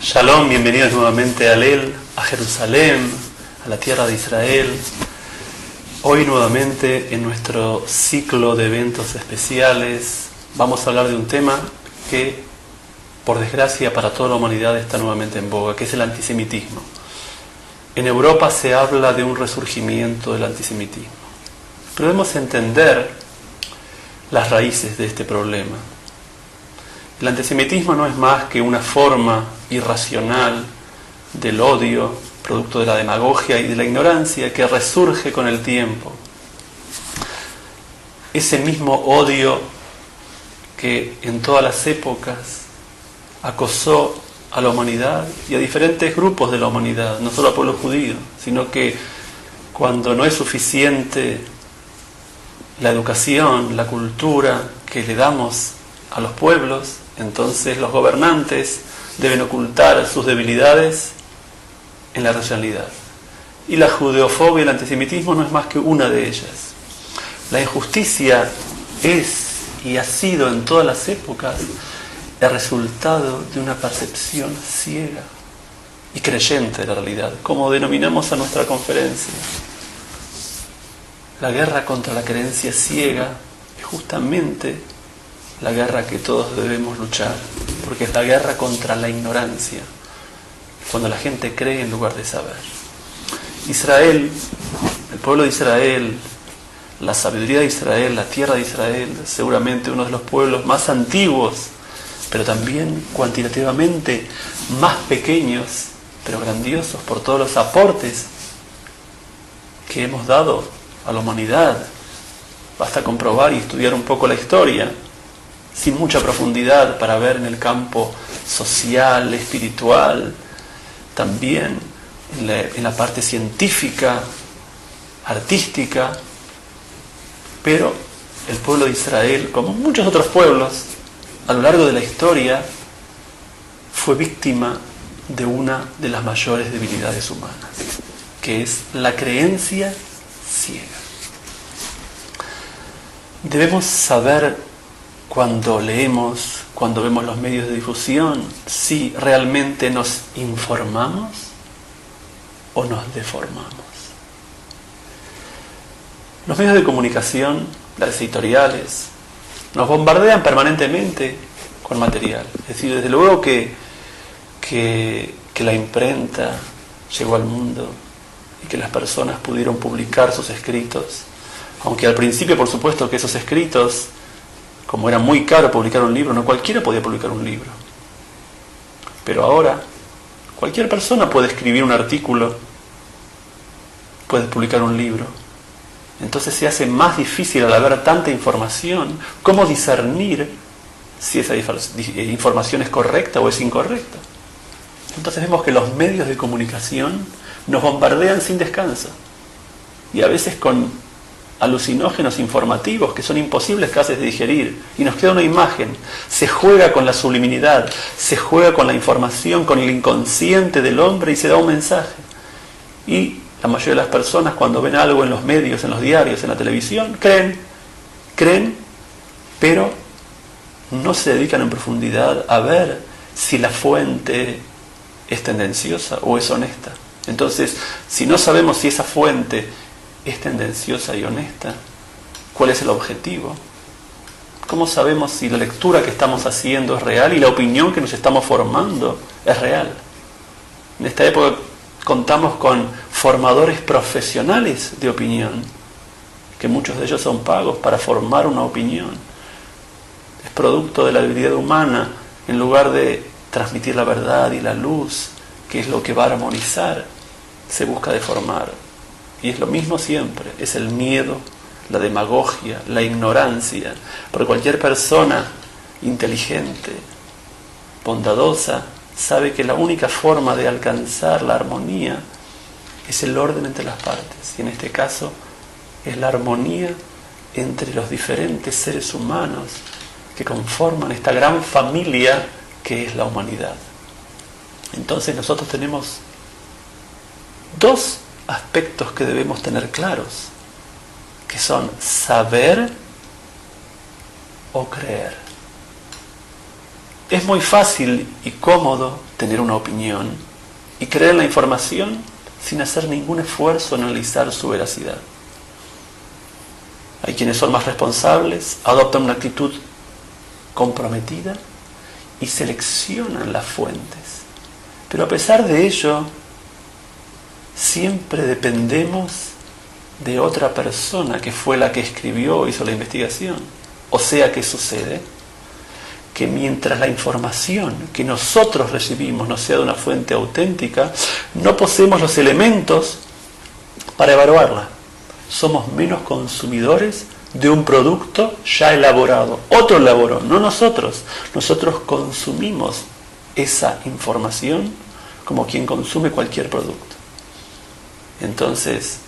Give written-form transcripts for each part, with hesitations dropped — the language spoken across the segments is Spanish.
Shalom, bienvenidos nuevamente a Alel, a Jerusalén, a la tierra de Israel. Hoy nuevamente en nuestro ciclo de eventos especiales vamos a hablar de un tema que, por desgracia para toda la humanidad, está nuevamente en boga, que es el antisemitismo. En Europa se habla de un resurgimiento del antisemitismo, pero debemos entender las raíces de este problema. El antisemitismo no es más que una forma irracional del odio, producto de la demagogia y de la ignorancia, que resurge con el tiempo. Ese mismo odio que en todas las épocas acosó a la humanidad y a diferentes grupos de la humanidad, no solo al pueblo judío, sino que cuando no es suficiente la educación, la cultura que le damos a los pueblos, entonces los gobernantes deben ocultar sus debilidades en la racionalidad. Y la judeofobia y el antisemitismo no es más que una de ellas. La injusticia es y ha sido en todas las épocas el resultado de una percepción ciega y creyente de la realidad, como denominamos a nuestra conferencia. La guerra contra la creencia ciega es justamente la guerra que todos debemos luchar, porque es la guerra contra la ignorancia, cuando la gente cree en lugar de saber. Israel, el pueblo de Israel, la sabiduría de Israel, la tierra de Israel, seguramente uno de los pueblos más antiguos, pero también cuantitativamente más pequeños, pero grandiosos por todos los aportes que hemos dado a la humanidad. Basta comprobar y estudiar un poco la historia, sin mucha profundidad, para ver en el campo social, espiritual, también en la parte científica, artística. Pero el pueblo de Israel, como muchos otros pueblos, a lo largo de la historia, fue víctima de una de las mayores debilidades humanas, que es la creencia ciega. Debemos saber, cuando leemos, cuando vemos los medios de difusión, si realmente nos informamos o nos deformamos. Los medios de comunicación, las editoriales, nos bombardean permanentemente con material. Es decir, desde luego que la imprenta llegó al mundo y que las personas pudieron publicar sus escritos, aunque al principio, por supuesto, que esos escritos, como era muy caro publicar un libro, no cualquiera podía publicar un libro. Pero ahora, cualquier persona puede escribir un artículo, puede publicar un libro. Entonces se hace más difícil, al haber tanta información, cómo discernir si esa información es correcta o es incorrecta. Entonces vemos que los medios de comunicación nos bombardean sin descanso, y a veces con alucinógenos informativos que son imposibles casi de digerir, y nos queda una imagen. Se juega con la subliminidad, se juega con la información, con el inconsciente del hombre, y se da un mensaje. Y la mayoría de las personas, cuando ven algo en los medios, en los diarios, en la televisión, creen, pero no se dedican en profundidad a ver si la fuente es tendenciosa o es honesta. Entonces, si no sabemos si esa fuente es tendenciosa y honesta, ¿cuál es el objetivo? ¿Cómo sabemos si la lectura que estamos haciendo es real y la opinión que nos estamos formando es real? En esta época contamos con formadores profesionales de opinión, que muchos de ellos son pagos para formar una opinión. Es producto de la habilidad humana, en lugar de transmitir la verdad y la luz, que es lo que va a armonizar, se busca deformar. Y es lo mismo siempre, es el miedo, la demagogia, la ignorancia. Porque cualquier persona inteligente, bondadosa, sabe que la única forma de alcanzar la armonía es el orden entre las partes. Y en este caso es la armonía entre los diferentes seres humanos que conforman esta gran familia que es la humanidad. Entonces nosotros tenemos dos aspectos que debemos tener claros, que son saber o creer. Es muy fácil y cómodo tener una opinión y creer en la información sin hacer ningún esfuerzo en analizar su veracidad. Hay quienes son más responsables, adoptan una actitud comprometida y seleccionan las fuentes. Pero a pesar de ello, siempre dependemos de otra persona que fue la que escribió o hizo la investigación. O sea, ¿qué sucede? Que mientras la información que nosotros recibimos no sea de una fuente auténtica, no poseemos los elementos para evaluarla. Somos menos consumidores de un producto ya elaborado. Otro elaboró, no nosotros. Nosotros consumimos esa información como quien consume cualquier producto. Entonces,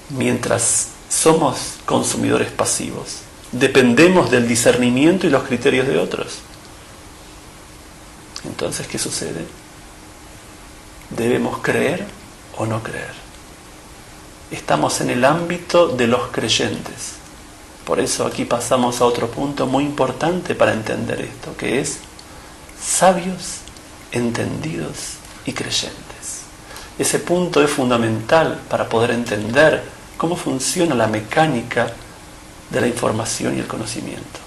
mientras somos consumidores pasivos, dependemos del discernimiento y los criterios de otros. Entonces, ¿qué sucede? ¿Debemos creer o no creer? Estamos en el ámbito de los creyentes. Por eso aquí pasamos a otro punto muy importante para entender esto, que es sabios, entendidos y creyentes. Ese punto es fundamental para poder entender cómo funciona la mecánica de la información y el conocimiento.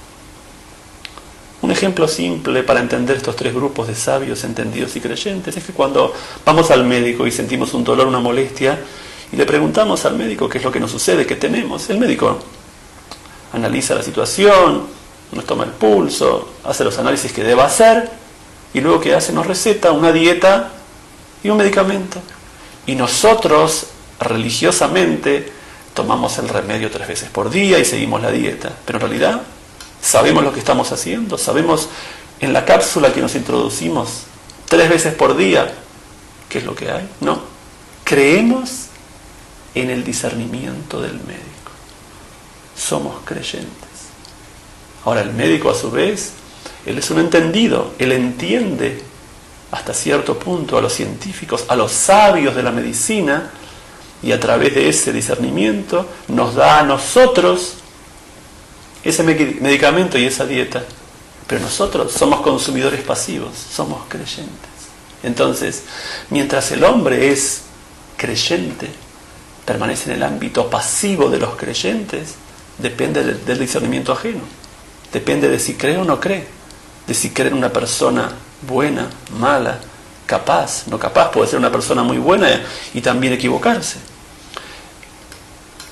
Un ejemplo simple para entender estos tres grupos de sabios, entendidos y creyentes es que cuando vamos al médico y sentimos un dolor, una molestia, y le preguntamos al médico qué es lo que nos sucede, qué tenemos, el médico analiza la situación, nos toma el pulso, hace los análisis que deba hacer, y luego ¿qué hace? Nos receta una dieta y un medicamento. Y nosotros, religiosamente, tomamos el remedio 3 veces por día y seguimos la dieta. Pero en realidad, ¿sabemos lo que estamos haciendo? ¿Sabemos en la cápsula que nos introducimos 3 veces por día qué es lo que hay? No. Creemos en el discernimiento del médico. Somos creyentes. Ahora, el médico, a su vez, él es un entendido. Él entiende hasta cierto punto a los científicos, a los sabios de la medicina, y a través de ese discernimiento nos da a nosotros ese medicamento y esa dieta. Pero nosotros somos consumidores pasivos, somos creyentes. Entonces, mientras el hombre es creyente, permanece en el ámbito pasivo de los creyentes, depende del discernimiento ajeno. Depende de si cree o no cree, de si cree en una persona buena, mala, capaz, no capaz. Puede ser una persona muy buena y también equivocarse.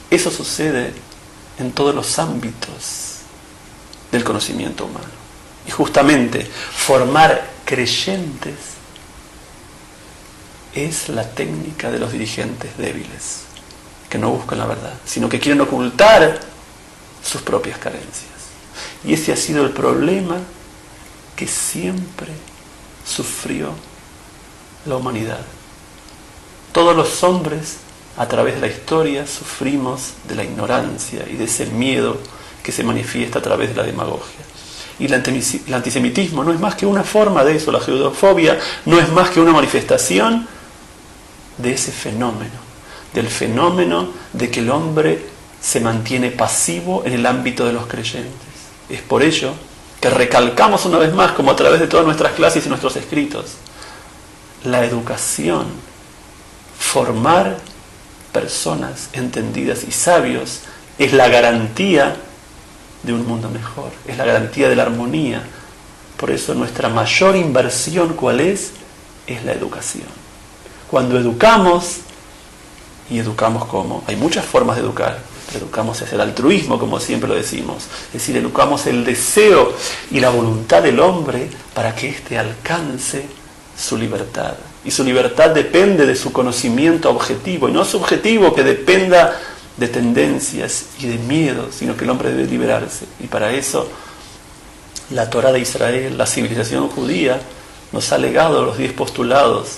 Eso sucede en todos los ámbitos del conocimiento humano. Y justamente formar creyentes es la técnica de los dirigentes débiles, que no buscan la verdad, sino que quieren ocultar sus propias carencias. Y ese ha sido el problema que siempre sufrió la humanidad. Todos los hombres, a través de la historia, sufrimos de la ignorancia y de ese miedo que se manifiesta a través de la demagogia. Y el antisemitismo no es más que una forma de eso, la judefobia no es más que una manifestación de ese fenómeno, del fenómeno de que el hombre se mantiene pasivo en el ámbito de los creyentes. Es por ello que recalcamos una vez más, como a través de todas nuestras clases y nuestros escritos, la educación, formar personas entendidas y sabios, es la garantía de un mundo mejor, es la garantía de la armonía. Por eso nuestra mayor inversión, ¿cuál es? Es la educación. Cuando educamos, ¿Y educamos cómo? Hay muchas formas de educar. Educamos hacia el altruismo, como siempre lo decimos. Es decir, educamos el deseo y la voluntad del hombre para que éste alcance su libertad. Y su libertad depende de su conocimiento objetivo, y no subjetivo que dependa de tendencias y de miedo, sino que el hombre debe liberarse. Y para eso la Torá de Israel, la civilización judía, nos ha legado los 10 postulados,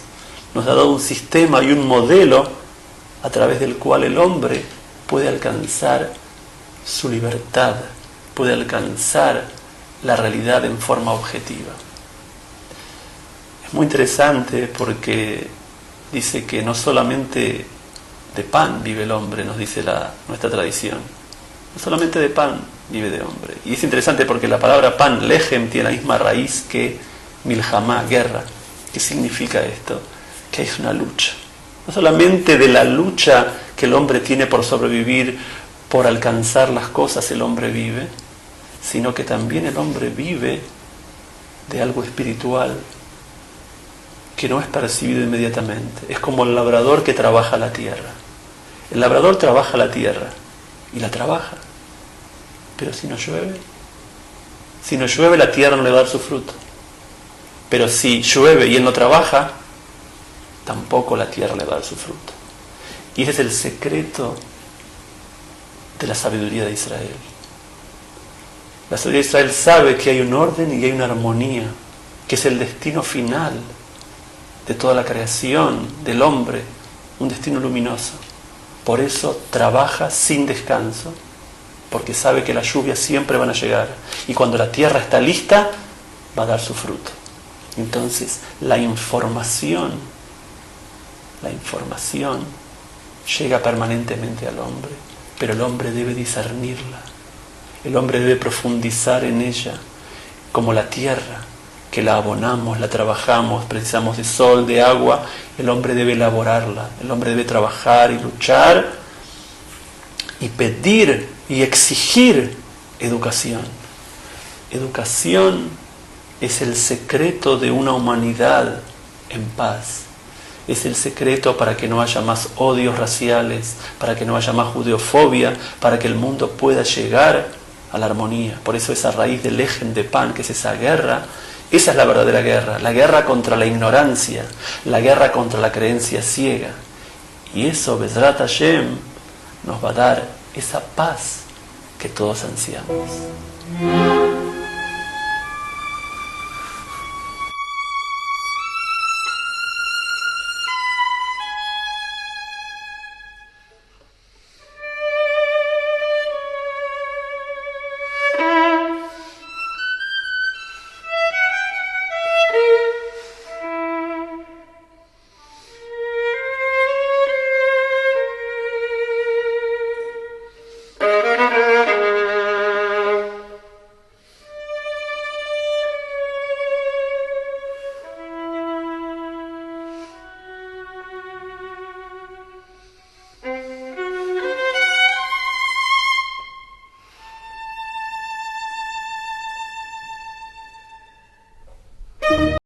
nos ha dado un sistema y un modelo a través del cual el hombre puede alcanzar su libertad, puede alcanzar la realidad en forma objetiva. Es muy interesante porque dice que no solamente de pan vive el hombre, nos dice nuestra tradición. No solamente de pan vive de hombre. Y es interesante porque la palabra pan, lejem, tiene la misma raíz que milhamá, guerra. ¿Qué significa esto? Que es una lucha. No solamente de la lucha que el hombre tiene por sobrevivir, por alcanzar las cosas el hombre vive, sino que también el hombre vive de algo espiritual que no es percibido inmediatamente. Es como el labrador que trabaja la tierra. El labrador trabaja la tierra y la trabaja, pero si no llueve la tierra no le va a dar su fruto. Pero si llueve y él no trabaja, tampoco la tierra le va a dar su fruto. Y ese es el secreto de la sabiduría de Israel. La sabiduría de Israel sabe que hay un orden y hay una armonía, que es el destino final de toda la creación del hombre, un destino luminoso. Por eso trabaja sin descanso, porque sabe que las lluvias siempre van a llegar. Y cuando la tierra está lista, va a dar su fruto. Entonces, la información llega permanentemente al hombre, pero el hombre debe discernirla, el hombre debe profundizar en ella, como la tierra, que la abonamos, la trabajamos, precisamos de sol, de agua, el hombre debe elaborarla, el hombre debe trabajar y luchar y pedir y exigir educación. Educación es el secreto de una humanidad en paz. Es el secreto para que no haya más odios raciales, para que no haya más judeofobia, para que el mundo pueda llegar a la armonía. Por eso esa raíz del lejem de pan, que es esa guerra, esa es la verdadera guerra, la guerra contra la ignorancia, la guerra contra la creencia ciega. Y eso, Bezrat Hashem, nos va a dar esa paz que todos ansiamos.